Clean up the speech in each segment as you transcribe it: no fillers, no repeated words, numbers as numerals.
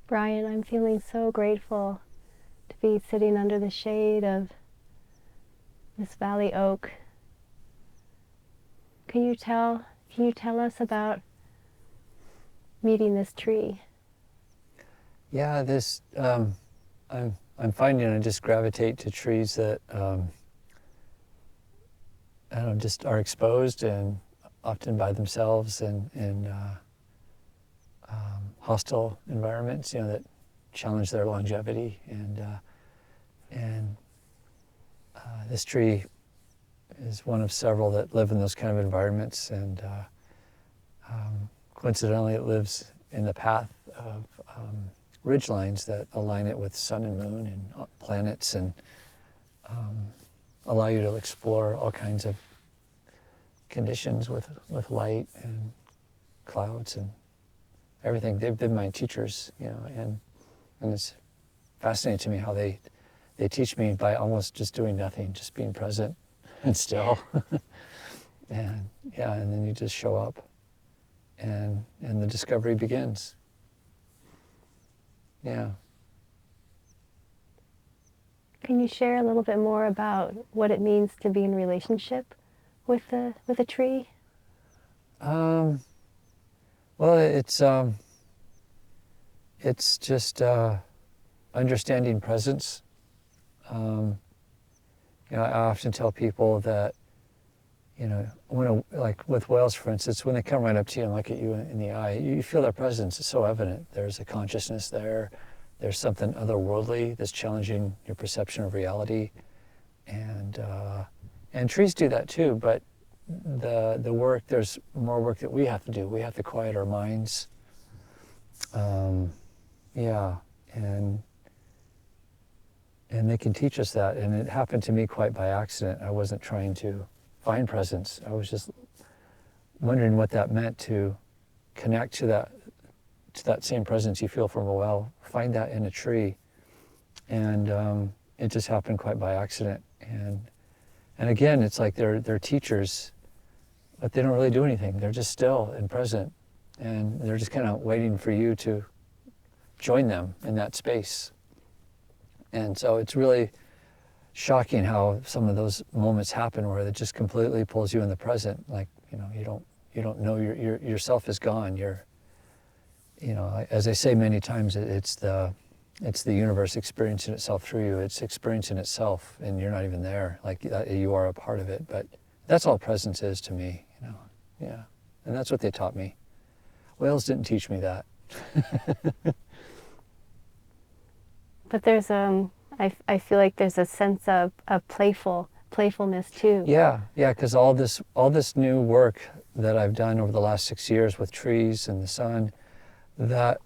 Bryant, I'm feeling so grateful to be sitting under the shade of this valley oak. Can you tell us about meeting this tree? Yeah, I'm finding I just gravitate to trees that I don't know, just are exposed and often by themselves in hostile environments, that challenge their longevity. And this tree is one of several that live in those kind of environments. And coincidentally, it lives in the path of ridgelines that align it with sun and moon and planets and allow you to explore all kinds of conditions with light and clouds and everything. They've been my teachers, and it's fascinating to me how they teach me by almost just doing nothing, just being present and still. and then you just show up and the discovery begins. Yeah. Can you share a little bit more about what it means to be in relationship with a tree? Well, it's just understanding presence. I often tell people that, like with whales, for instance, when they come right up to you and look at you in the eye, you feel their presence. It's so evident. There's a consciousness there. There's something otherworldly that's challenging your perception of reality. And trees do that too, but the work, there's more work that we have to do. We have to quiet our minds. And they can teach us that. And it happened to me quite by accident. I wasn't trying to find presence. I was just wondering what that meant to connect to that same presence you feel from a well. Find that in a tree. And it just happened quite by accident. And again, it's like they're teachers, but they don't really do anything. They're just still and present. And they're just kind of waiting for you to join them in that space. And so it's really shocking how some of those moments happen where it just completely pulls you in the present. Like, you don't know yourself is gone. As I say many times, it's the universe experiencing itself through you. It's experiencing itself, and you're not even there. Like you are a part of it. But that's all presence is to me. Yeah. And that's what they taught me. Whales didn't teach me that. But there's I feel like there's a sense of playfulness too. Yeah, because all this new work that I've done over the last 6 years with trees and the sun, that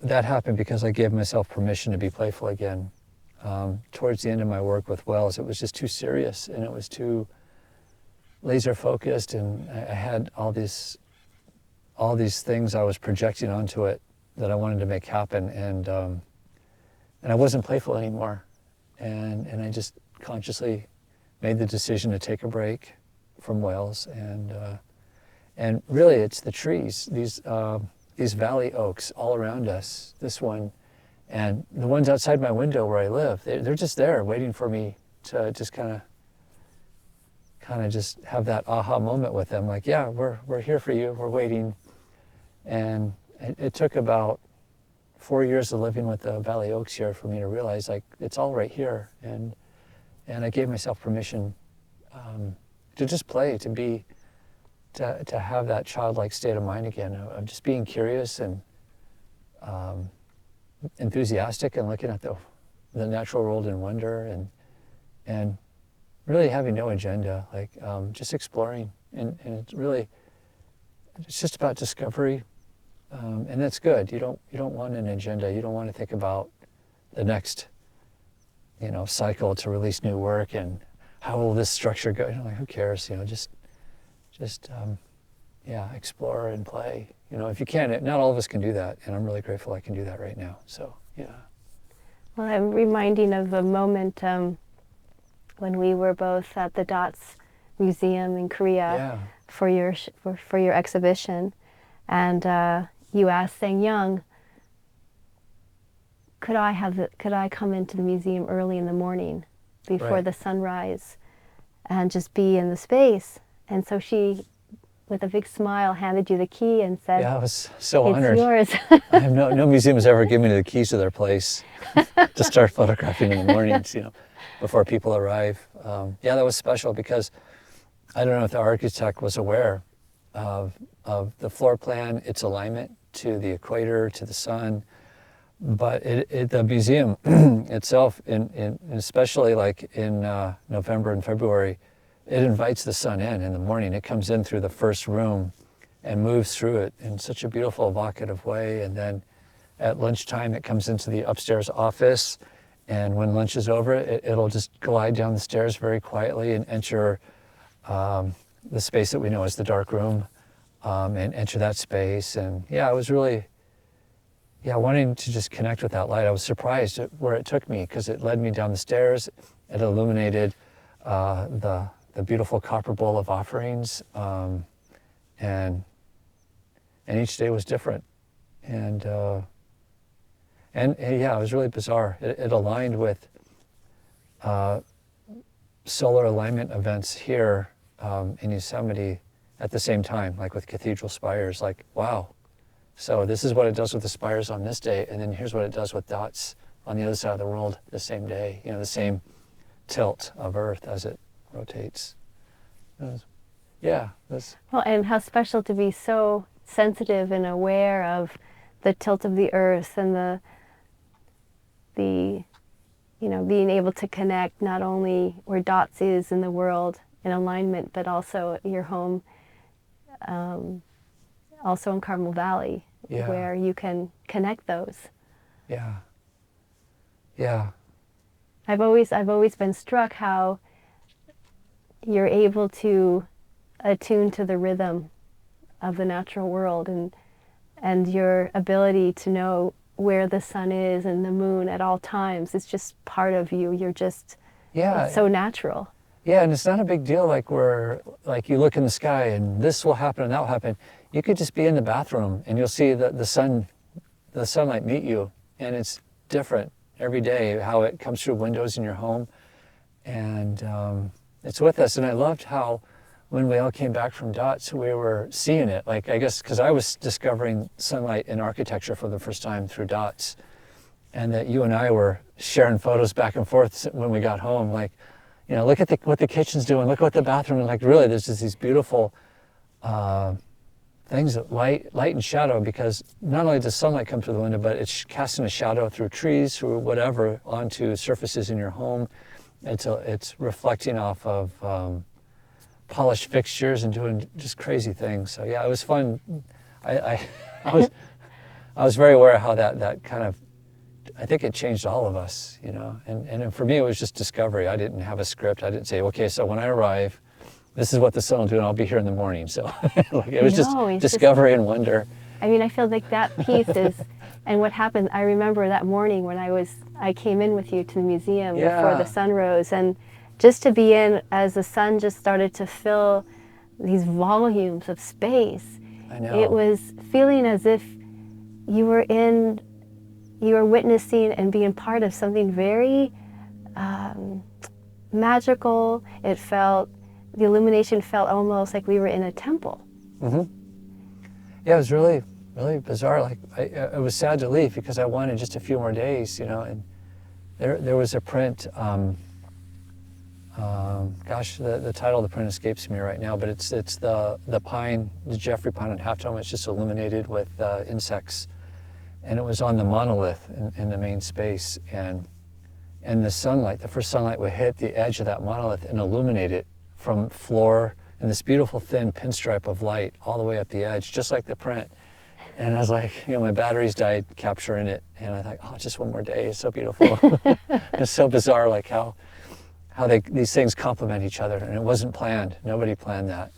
happened because I gave myself permission to be playful again. Towards the end of my work with whales, it was just too serious and it was too laser focused, and I had all these things I was projecting onto it that I wanted to make happen, and I wasn't playful anymore, and I just consciously made the decision to take a break from whales, and really it's the trees, these valley oaks all around us, this one, and the ones outside my window where I live, they're just there waiting for me to just kind of just have that aha moment with them, like, yeah, we're here for you, we're waiting. And it took about 4 years of living with the valley oaks here for me to realize, like, it's all right here. And I gave myself permission to just play, to have that childlike state of mind again, of just being curious and enthusiastic and looking at the natural world in wonder, and really having no agenda, like just exploring. And it's just about discovery. And that's good. You don't want an agenda. You don't want to think about the next, cycle to release new work and how will this structure go. Who cares? Just explore and play. If you can, not all of us can do that, and I'm really grateful I can do that right now. So yeah. Well, I'm reminding of a moment when we were both at the Datz Museum in Korea for your exhibition, and you asked Sang Young, could I come into the museum early in the morning before the sunrise and just be in the space? And so she, with a big smile, handed you the key and said, yeah, I was so honored. It's yours. I have no museum has ever given me the keys to their place to start photographing in the mornings, before people arrive. Yeah, that was special because I don't know if the architect was aware of the floor plan, its alignment to the equator, to the sun, but the museum itself, especially like in November and February, it invites the sun in the morning. It comes in through the first room and moves through it in such a beautiful, evocative way. And then at lunchtime, it comes into the upstairs office. And when lunch is over, it'll just glide down the stairs very quietly and enter the space that we know as the dark room, and enter that space. And yeah, it was really, wanting to just connect with that light. I was surprised at where it took me because it led me down the stairs. It illuminated the beautiful copper bowl of offerings, and each day was different. And yeah, it was really bizarre. It aligned with solar alignment events here in Yosemite at the same time, like with cathedral spires. Like, wow, so this is what it does with the spires on this day, and then here's what it does with dots on the other side of the world the same day. The same tilt of Earth as it rotates. Well, and how special to be so sensitive and aware of the tilt of the Earth and the being able to connect not only where Datz is in the world in alignment, but also your home, also in Carmel Valley, where you can connect those. Yeah. I've always been struck how you're able to attune to the rhythm of the natural world and your ability to know where the sun is and the moon at all times. It's just part of you. You're just, it's so natural. Yeah, and it's not a big deal like you look in the sky and this will happen and that will happen. You could just be in the bathroom and you'll see the sunlight meet you, and it's different every day how it comes through windows in your home, and it's with us. And I loved how when we all came back from Datz, we were seeing it. Like, I guess because I was discovering sunlight in architecture for the first time through Datz, and that you and I were sharing photos back and forth when we got home. Like, look at what the kitchen's doing. Look what the bathroom. And like, really, there's just these beautiful things that light and shadow, because not only does sunlight come through the window, but it's casting a shadow through trees, through whatever, onto surfaces in your home. It's reflecting off of polished fixtures and doing just crazy things. So yeah, it was fun. I was very aware of how that kind of, I think it changed all of us, and for me it was just discovery. I didn't have a script. I didn't say, okay, so when I arrive, this is what the sun will do, and I'll be here in the morning. So like, it was just discovery and wonder. I mean, I feel like that piece is, and what happened, I remember that morning when I came in with you to the museum before the sun rose, and just to be in as the sun just started to fill these volumes of space. I know. It was feeling as if you were witnessing and being part of something very magical. The illumination felt almost like we were in a temple. Mm-hmm. Yeah, it was really, really bizarre. Like, I was sad to leave because I wanted just a few more days, and there was a print, the title of the print escapes me right now, but it's the pine, the Jeffrey pine and half dome. It's just illuminated with insects, and it was on the monolith in the main space, and the sunlight, the first sunlight would hit the edge of that monolith and illuminate it from floor, and this beautiful thin pinstripe of light all the way up the edge, just like the print. And I was like, my batteries died capturing it, and I thought, oh, just one more day. It's so beautiful. It's so bizarre, like how these things complement each other, and it wasn't planned. Nobody planned that,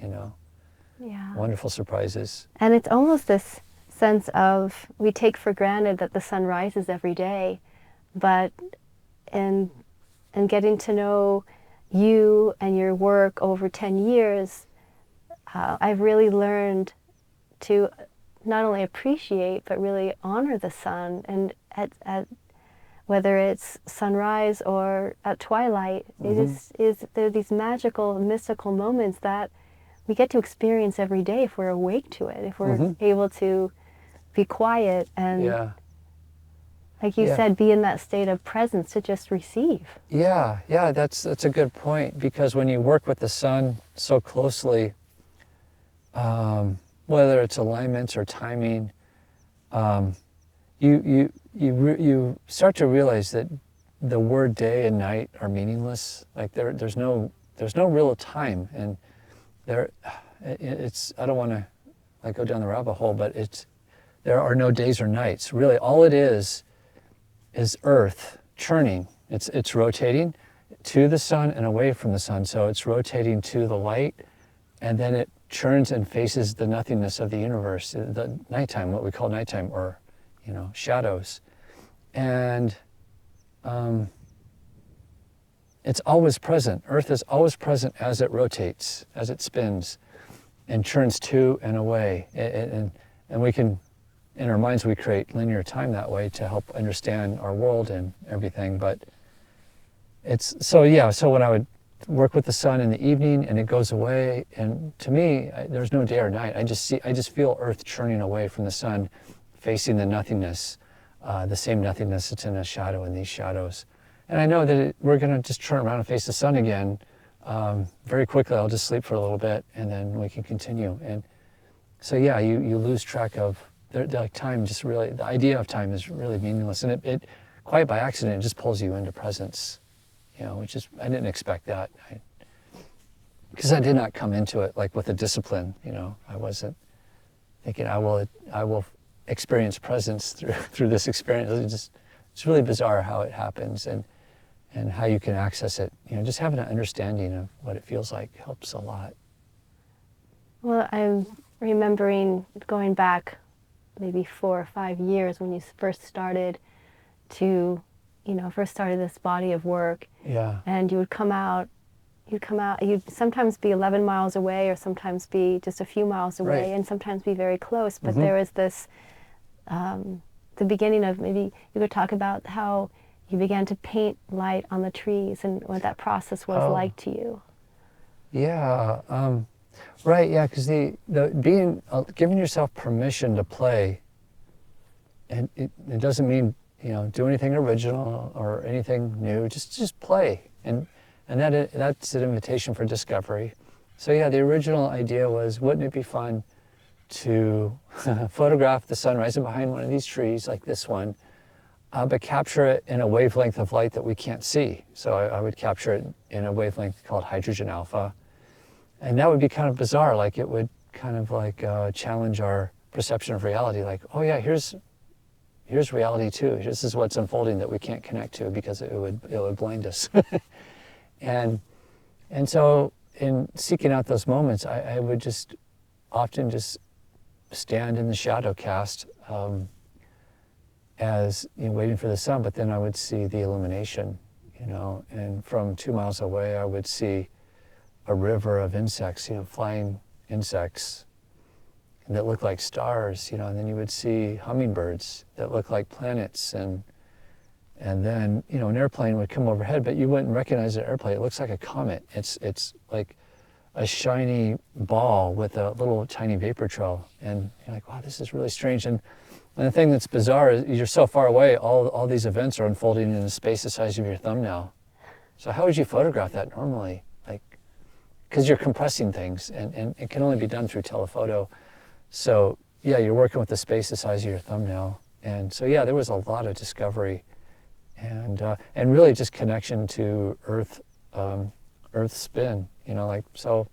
Yeah. Wonderful surprises. And it's almost this sense of, we take for granted that the sun rises every day, but in getting to know you and your work over 10 years, I've really learned to not only appreciate but really honor the sun, and at whether it's sunrise or at twilight, there are these magical, mystical moments that we get to experience every day if we're awake to it, if we're able to be quiet and, like you said, be in that state of presence to just receive. Yeah, that's a good point, because when you work with the sun so closely, whether it's alignments or timing, you start to realize that the word day and night are meaningless. Like there's no real time, and it's I don't want to like go down the rabbit hole, but there are no days or nights. Really, all it is Earth churning. It's rotating to the sun and away from the sun. So it's rotating to the light, and then it churns and faces the nothingness of the universe, the nighttime, what we call nighttime, or shadows. And it's always present. Earth is always present as it rotates, as it spins and churns to and away. And we can, in our minds, we create linear time that way to help understand our world and everything. But so when I would work with the sun in the evening and it goes away, and to me, there's no day or night. I just feel Earth churning away from the sun, facing the nothingness, the same nothingness that's in a shadow in these shadows. And I know that we're going to just turn around and face the sun again very quickly. I'll just sleep for a little bit, and then we can continue. And so you lose track of like time. Just really, the idea of time is really meaningless, and it quite by accident, it just pulls you into presence. Which is, I didn't expect that, because I did not come into it like with a discipline. I wasn't thinking I will experience presence through this experience. It's really bizarre how it happens and how you can access it. Just having an understanding of what it feels like helps a lot. Well, I'm remembering going back maybe 4 or 5 years when you first started this body of work. Yeah. And you'd come out, you'd sometimes be 11 miles away, or sometimes be just a few miles away, Right. and sometimes be very close. But there was this, the beginning of, maybe you could talk about how you began to paint light on the trees and what that process was like to you. Yeah. Right. Yeah. Because the being giving yourself permission to play, and it doesn't mean do anything original or anything new. Just play, and that's an invitation for discovery. So the original idea was, wouldn't it be fun to photograph the sun rising behind one of these trees like this one, but capture it in a wavelength of light that we can't see. So I would capture it in a wavelength called hydrogen alpha, and that would be kind of bizarre. Like it would kind of like challenge our perception of reality. Like, oh yeah, here's reality too. This is what's unfolding that we can't connect to because it would blind us. and so in seeking out those moments, I would just often just stand in the shadow cast as waiting for the sun, but then I would see the illumination, and from 2 miles away I would see a river of insects, flying insects that look like stars, and then you would see hummingbirds that look like planets, and then an airplane would come overhead, but you wouldn't recognize an airplane. It looks like a comet. It's like a shiny ball with a little tiny vapor trail, and you're like, wow, this is really strange. And the thing that's bizarre is you're so far away, all these events are unfolding in a space the size of your thumbnail. So how would you photograph that normally? Because you're compressing things, and it can only be done through telephoto. So you're working with the space the size of your thumbnail, and so there was a lot of discovery, and really just connection to Earth's spin. So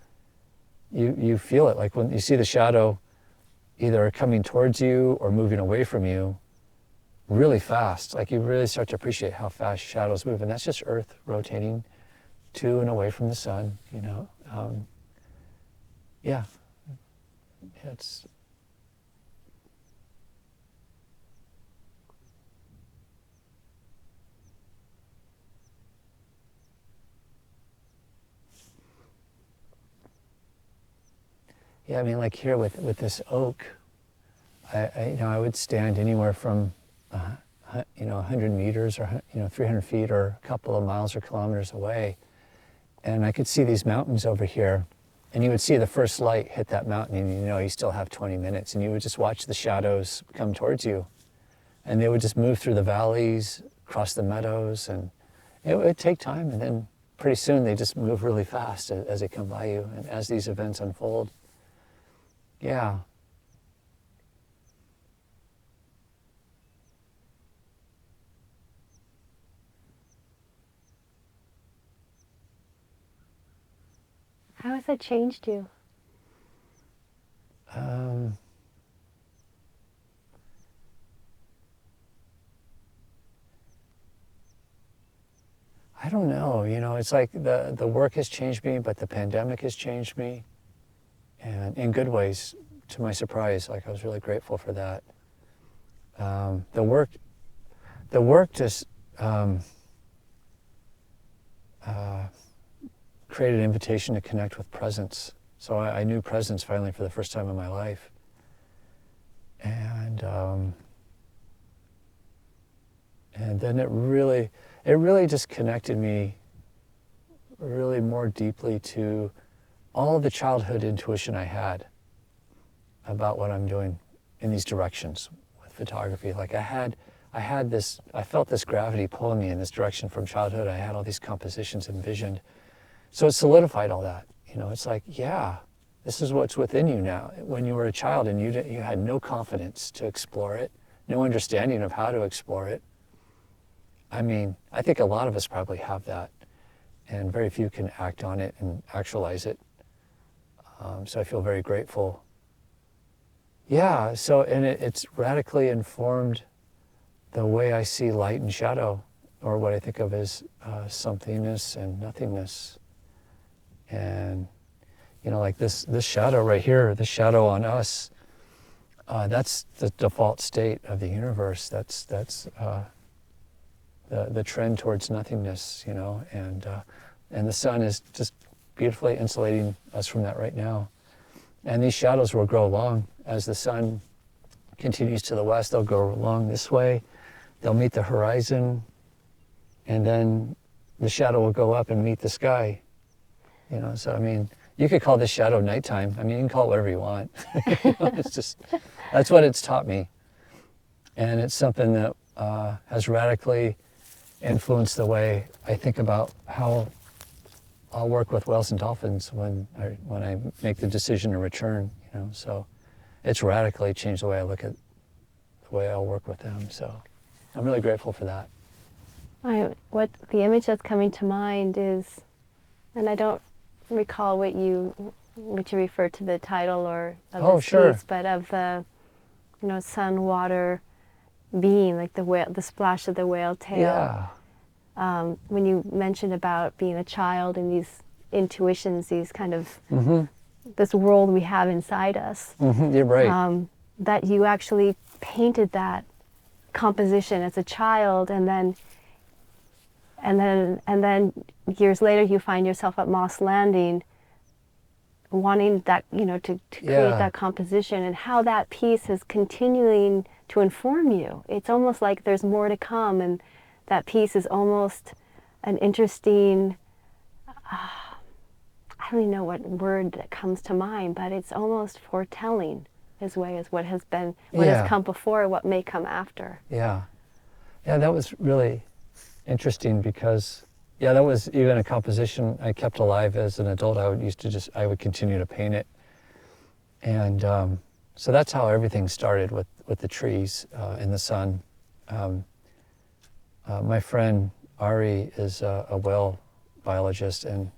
you feel it, like when you see the shadow either coming towards you or moving away from you really fast. Like you really start to appreciate how fast shadows move, and that's just Earth rotating to and away from the sun. It's like here with this oak, I would stand anywhere from 100 meters or 300 feet or a couple of miles or kilometers away, and I could see these mountains over here, and you would see the first light hit that mountain, and you still have 20 minutes, and you would just watch the shadows come towards you, and they would just move through the valleys, across the meadows, and it would take time, and then pretty soon they just move really fast as they come by you, and as these events unfold. Yeah. How has that changed you? I don't know, it's like the work has changed me, but the pandemic has changed me, and in good ways, to my surprise. Like, I was really grateful for that. The work just created an invitation to connect with presence. So I knew presence finally for the first time in my life. And then it really just connected me really more deeply to all of the childhood intuition I had about what I'm doing in these directions with photography. Like I felt this gravity pulling me in this direction from childhood. I had all these compositions envisioned. So it solidified all that. It's like, yeah, this is what's within you now. When you were a child and you had no confidence to explore it, no understanding of how to explore it. I mean, I think a lot of us probably have that, and very few can act on it and actualize it. So I feel very grateful. Yeah, and it's radically informed the way I see light and shadow, or what I think of as somethingness and nothingness. And like this shadow right here, the shadow on us, that's the default state of the universe. That's the trend towards nothingness, and the sun is just beautifully insulating us from that right now. And these shadows will grow long as the sun continues to the west. They'll go along this way, they'll meet the horizon, and then the shadow will go up and meet the sky. So I mean, you could call this shadow nighttime. I mean, you can call it whatever you want. It's just, that's what it's taught me. And it's something that has radically influenced the way I think about how I'll work with whales and dolphins when I make the decision to return. So it's radically changed the way I look at the way I'll work with them. So I'm really grateful for that. What the image that's coming to mind is, and I don't recall what you referred to the title or of this sure. piece, but of the sun water being like the splash of the whale tail. Yeah. When you mentioned about being a child and these intuitions, these kind of this world we have inside us. You're right. That you actually painted that composition as a child, and then years later you find yourself at Moss Landing wanting that, to create that composition, and how that piece is continuing to inform you. It's almost like there's more to come, and that piece is almost an interesting, I don't even know what word that comes to mind, but it's almost foretelling as way as what has been, what has come before, what may come after. Yeah, that was really interesting because, that was even a composition I kept alive as an adult. I would continue to paint it. And so that's how everything started with the trees in the sun. My friend Ari is a whale biologist, and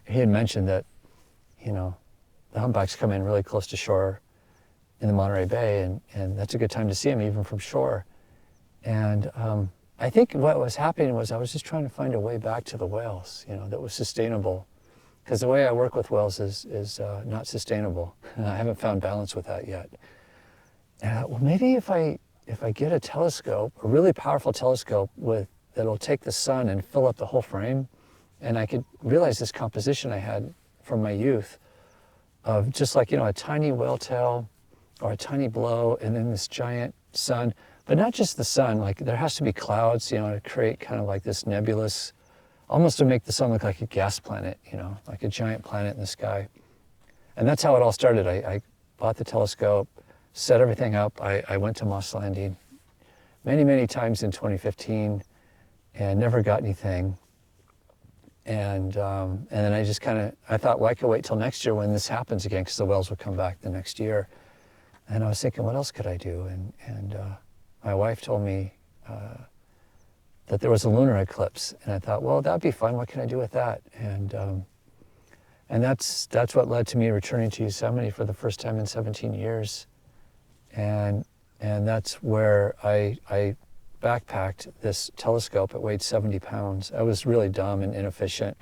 he had mentioned that, the humpbacks come in really close to shore in the Monterey Bay, and that's a good time to see them even from shore. And I think what was happening was I was just trying to find a way back to the whales, that was sustainable. Because the way I work with whales is not sustainable. I haven't found balance with that yet. And I thought, well, maybe if I get a telescope, a really powerful telescope that'll take the sun and fill up the whole frame, and I could realize this composition I had from my youth of just like, a tiny whale tail or a tiny blow, and then this giant sun. But not just the sun, like there has to be clouds, to create kind of like this nebulous, almost to make the sun look like a gas planet, like a giant planet in the sky. And that's how it all started. I bought the telescope, set everything up. I went to Moss Landing many, many times in 2015 and never got anything. And then I just I thought, well, I could wait till next year when this happens again, because the whales would come back the next year. And I was thinking, what else could I do? And my wife told me that there was a lunar eclipse, and I thought, well, that'd be fun. What can I do with that? And that's what led to me returning to Yosemite for the first time in 17 years. And that's where I backpacked this telescope. It weighed 70 pounds. I was really dumb and inefficient,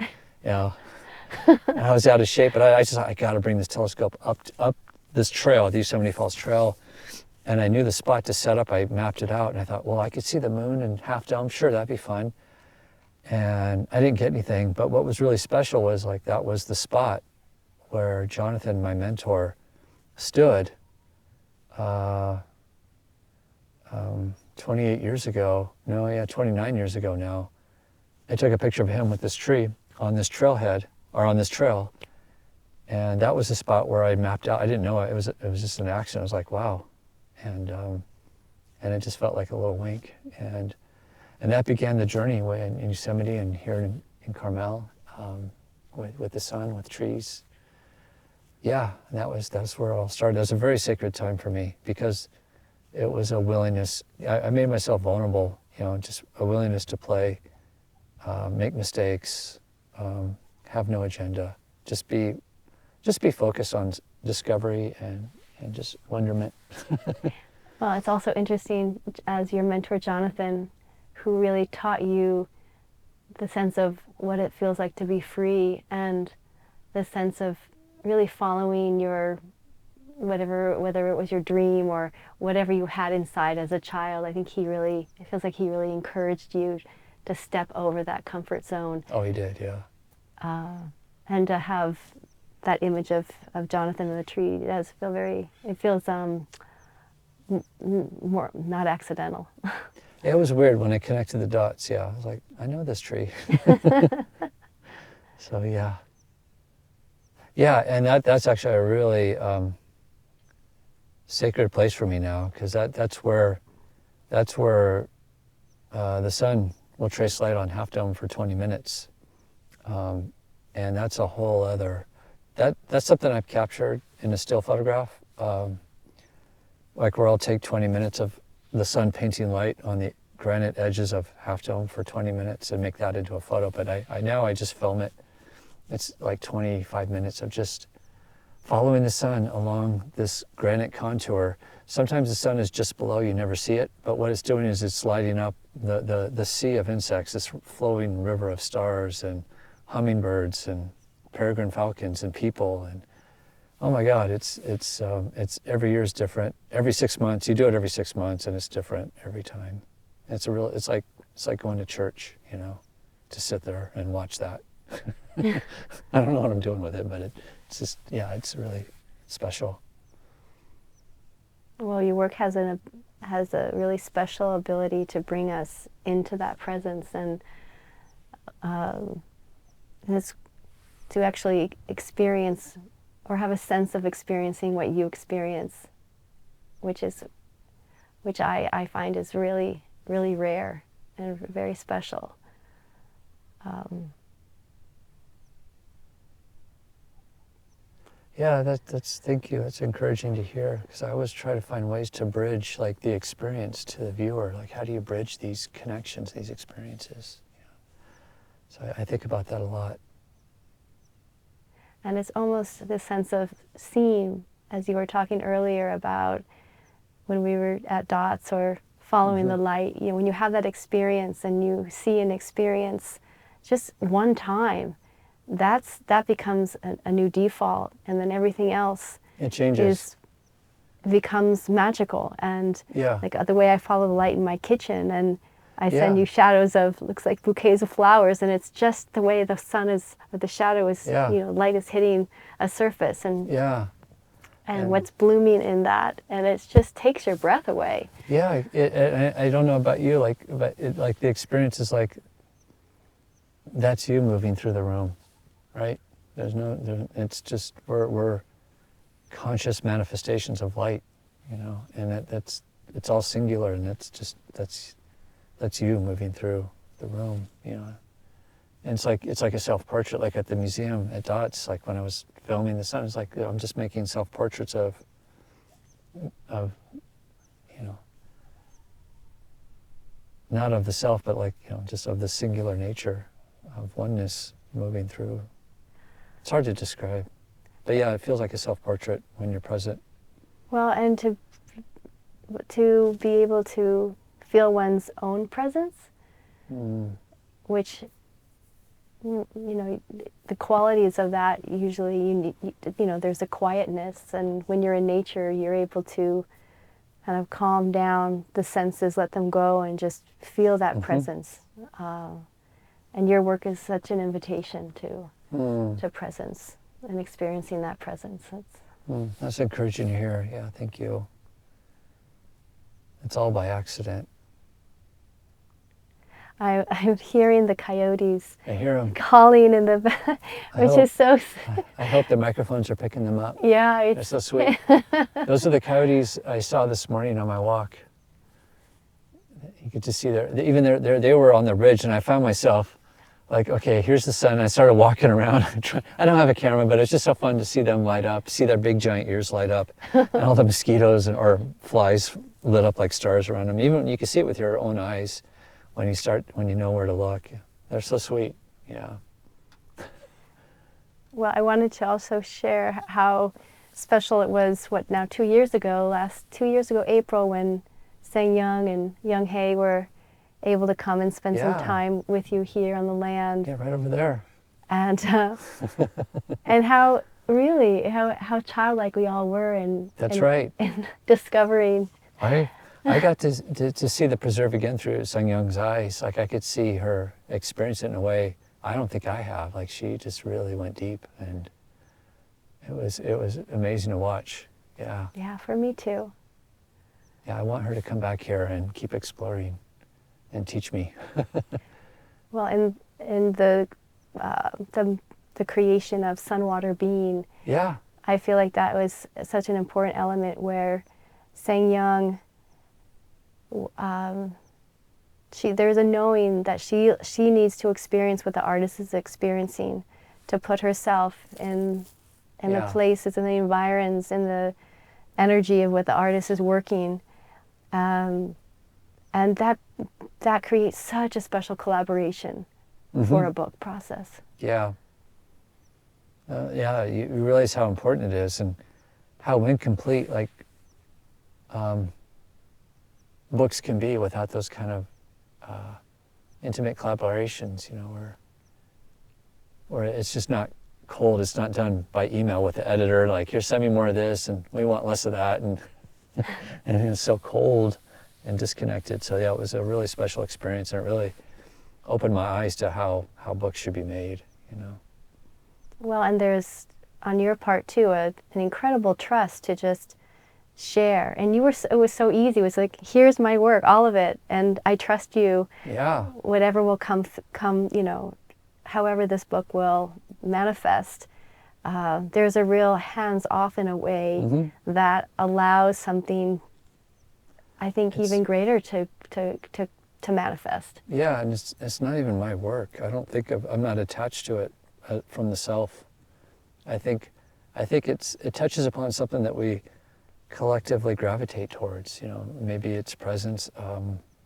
And I was out of shape, but I just, I got to bring this telescope up this trail, the Yosemite Falls Trail. And I knew the spot to set up. I mapped it out, and I thought, well, I could see the moon and Half Dome. Sure, that'd be fun. And I didn't get anything. But what was really special was that was the spot where Jonathan, my mentor, stood 29 years ago now. I took a picture of him with this tree on this trailhead, or on this trail. And that was the spot where I mapped out. I didn't know it. It was just an accident. I was like, wow. And it just felt like a little wink. And that began the journey in Yosemite and here in Carmel, with the sun, with trees. Yeah, and that's where it all started. That was a very sacred time for me, because it was a willingness. I made myself vulnerable, just a willingness to play, make mistakes, have no agenda, just be focused on discovery and just wonderment. Well, it's also interesting, as your mentor Jonathan, who really taught you the sense of what it feels like to be free, and the sense of really following your whether it was your dream or whatever you had inside as a child. I think it feels like he really encouraged you to step over that comfort zone. Oh, he did, yeah. And to have that image of Jonathan in the tree, it feels more not accidental. Yeah, it was weird when I connected the dots. Yeah, I was like, I know this tree. So yeah, and that's actually a really sacred place for me now, because that's where the sun will trace light on Half Dome for 20 minutes, and that's a whole other. That's something I've captured in a still photograph, where I'll take 20 minutes of the sun painting light on the granite edges of Half Dome for 20 minutes and make that into a photo. But I just film it. It's like 25 minutes of just following the sun along this granite contour. Sometimes the sun is just below, you never see it, but what it's doing is it's lighting up the sea of insects, this flowing river of stars and hummingbirds and peregrine falcons and people, and oh my God, it's every year is different. Every 6 months, you do it every 6 months, and it's different every time. It's like going to church, to sit there and watch that. I don't know what I'm doing with it, but it's just, yeah, it's really special. Well, your work has a really special ability to bring us into that presence, and it's to actually experience or have a sense of experiencing what you experience, which I find is really, really rare and very special. Yeah, thank you. That's encouraging to hear, because I always try to find ways to bridge the experience to the viewer. How do you bridge these connections, these experiences? So I think about that a lot. And it's almost this sense of seeing, as you were talking earlier about when we were at Datz or following the light. When you have that experience and you see an experience just one time, that becomes a new default, and then everything else it changes. Becomes magical. And yeah. The way I follow the light in my kitchen, and I send you shadows of, looks like bouquets of flowers, and it's just the way the sun is, or the shadow is, light is hitting a surface. And yeah. and what's blooming in that, and it just takes your breath away. Yeah, I don't know about you, but like the experience is like, that's you moving through the room, right? It's just, we're conscious manifestations of light, and it's all singular, and that's you moving through the room, And it's like a self-portrait, like at the museum at Datz, like when I was filming the sun, it's like I'm just making self-portraits of not of the self, but like, just of the singular nature of oneness moving through. It's hard to describe. But yeah, it feels like a self-portrait when you're present. Well, and to be able to feel one's own presence, which, the qualities of that usually, you need, there's a quietness, and when you're in nature, you're able to kind of calm down the senses, let them go, and just feel that presence. And your work is such an invitation to presence and experiencing that presence. That's encouraging to hear. Yeah, thank you. It's all by accident. I'm hearing the coyotes. I hear them Calling in the which is so. I hope the microphones are picking them up. Yeah, they're so sweet. Those are the coyotes I saw this morning on my walk. You could just see they were on the ridge, and I found myself like, okay, here's the sun. I started walking around. I don't have a camera, but it's just so fun to see them light up, see their big giant ears light up, and all the mosquitoes or flies lit up like stars around them. Even you can see it with your own eyes. When you know where to look. They're so sweet, yeah. Well, I wanted to also share how special it was, 2 years ago, April, when Sang Young and Young Hae were able to come and spend some time with you here on the land. Yeah, right over there. And and how childlike we all were in discovering. I got to see the preserve again through Sang Young's eyes. Like I could see her experience it in a way I don't think I have. Like she just really went deep, and it was amazing to watch. Yeah. Yeah, for me too. Yeah, I want her to come back here and keep exploring, and teach me. Well, in the creation of Sun, Water, Being. Yeah. I feel like that was such an important element where Sang Young. There's a knowing that she needs to experience what the artist is experiencing, to put herself in the places and the environs and the energy of what the artist is working, and that creates such a special collaboration for a book process. Yeah. You realize how important it is, and how incomplete books can be without those kind of intimate collaborations, where it's just not cold. It's not done by email with the editor, like, here, send me more of this, and we want less of that, and it's so cold and disconnected. So yeah, it was a really special experience, and it really opened my eyes to how books should be made, Well, and there's, on your part too, an incredible trust to just share, and it was so easy. It was like, here's my work, all of it, and I trust you. Yeah. Whatever will come, however this book will manifest. There's a real hands-off in a way that allows something, I think, even greater to manifest. Yeah, and it's not even my work. I'm not attached to it from the self. I think it touches upon something that we collectively gravitate towards, maybe it's presence,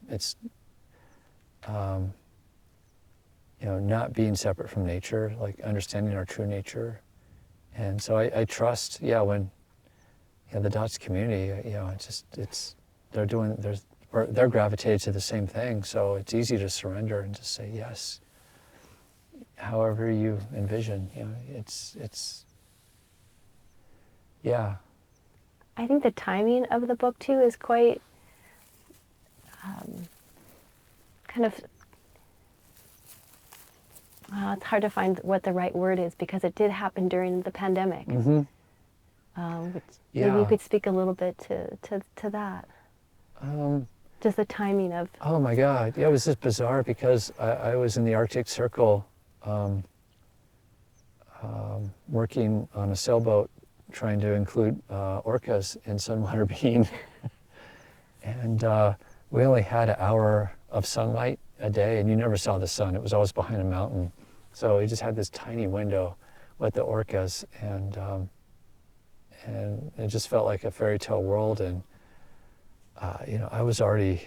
it's not being separate from nature, like understanding our true nature. And so I trust, when the Datz community, they're gravitated to the same thing, so it's easy to surrender and just say yes, however you envision. I think the timing of the book too is quite kind of, it's hard to find what the right word is, because it did happen during the pandemic. Which Yeah. maybe you could speak a little bit to that. Just the timing of. Oh my God. Yeah, it was just bizarre because I was in the Arctic Circle working on a sailboat trying to include orcas in sunwater being. And we only had an hour of sunlight a day, and you never saw the sun. It was always behind a mountain. So we just had this tiny window with the orcas, and it just felt like a fairy tale world. And I was already,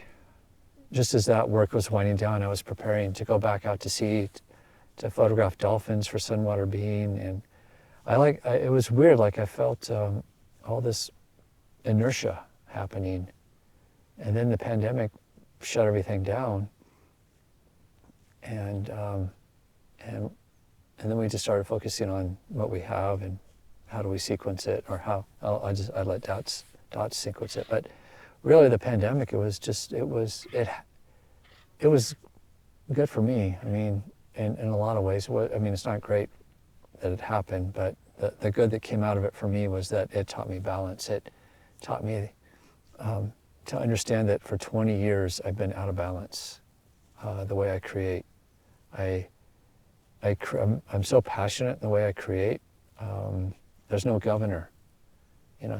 just as that work was winding down, I was preparing to go back out to sea to photograph dolphins for sunwater being. And it was weird, like I felt all this inertia happening. And then the pandemic shut everything down. And then we just started focusing on what we have and how do we sequence it, or how I let Datz sequence it. But really, the pandemic, it was good for me. I mean, in a lot of ways. I mean, it's not great that it happened, but the good that came out of it for me was that it taught me balance. It taught me to understand that for 20 years I've been out of balance. The way I create, I'm so passionate in the way I create. There's no governor,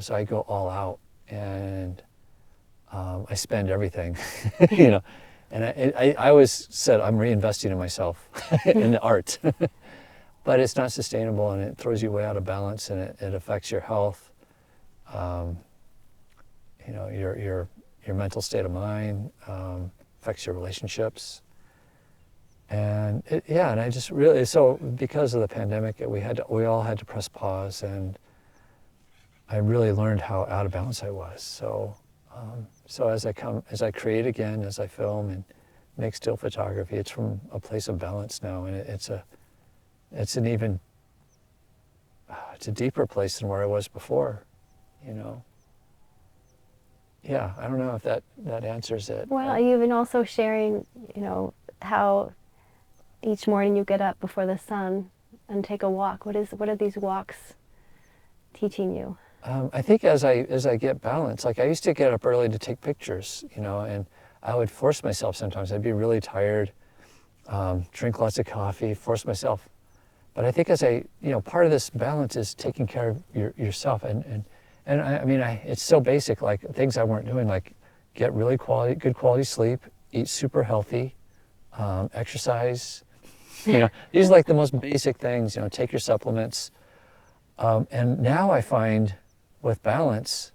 so I go all out, and I spend everything, and I always said I'm reinvesting in myself, in the art, but it's not sustainable, and it throws you way out of balance, and it affects your health, your mental state of mind, affects your relationships. And and I just really, so because of the pandemic, we all had to press pause, and I really learned how out of balance I was. So as I create again, as I film and make still photography, it's from a place of balance now, and it's a deeper place than where I was before, Yeah, I don't know if that answers it. Well, you've been also sharing, how each morning you get up before the sun and take a walk. What are these walks teaching you? I think as I get balance, like I used to get up early to take pictures, and I would force myself sometimes. I'd be really tired, drink lots of coffee, force myself. But I think part of this balance is taking care of yourself. And I mean, it's so basic, like things I weren't doing, like get really good quality sleep, eat super healthy, exercise. These are like the most basic things. Take your supplements. And now I find with balance,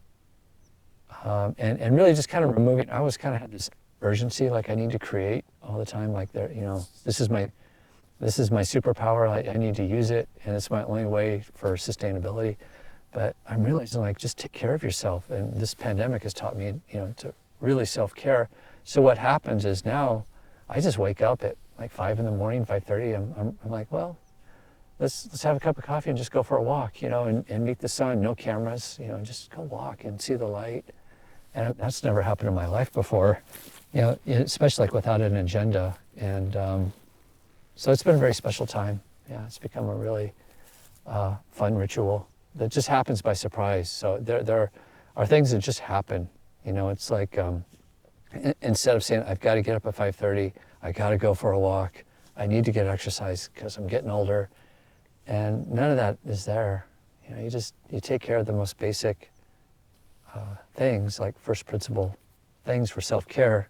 and really just kind of removing. I always kind of had this urgency, like I need to create all the time. Like this is my superpower. I need to use it, and it's my only way for sustainability. But I'm realizing, like, just take care of yourself. And this pandemic has taught me, to really self-care. So what happens is now I just wake up at like 5 in the morning, 5:30. I'm like, well, let's have a cup of coffee and just go for a walk, and meet the sun. No cameras, just go walk and see the light. And that's never happened in my life before, especially like without an agenda. And so it's been a very special time. Yeah, it's become a really fun ritual that just happens by surprise. So there are things that just happen. It's like instead of saying I've got to get up at 5:30, I got to go for a walk, I need to get exercise because I'm getting older, and none of that is there. You take care of the most basic things, like first principle things for self-care,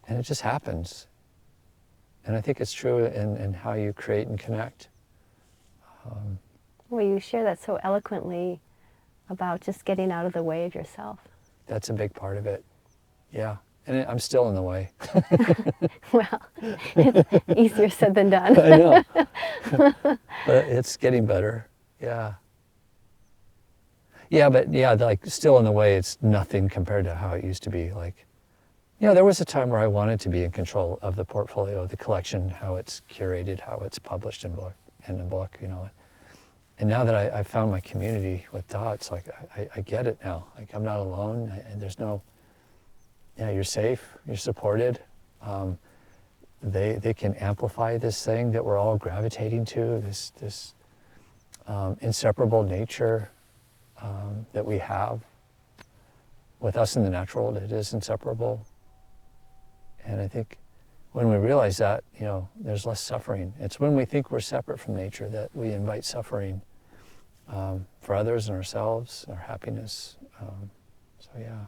and it just happens. And I think it's true in how you create and connect. Well, you share that so eloquently about just getting out of the way of yourself. That's a big part of it. Yeah. And I'm still in the way. Well, it's easier said than done. I know. But it's getting better. Yeah. Yeah, but like still in the way, it's nothing compared to how it used to be. Like, there was a time where I wanted to be in control of the portfolio, the collection, how it's curated, how it's published in a book, And now that I found my community with Datz, like I get it now. Like I'm not alone, and there's no, you're safe, you're supported. They can amplify this thing that we're all gravitating to, this inseparable nature, that we have with us in the natural world. It is inseparable. And I think when we realize that, there's less suffering. It's when we think we're separate from nature that we invite suffering for others and ourselves, our happiness. So yeah.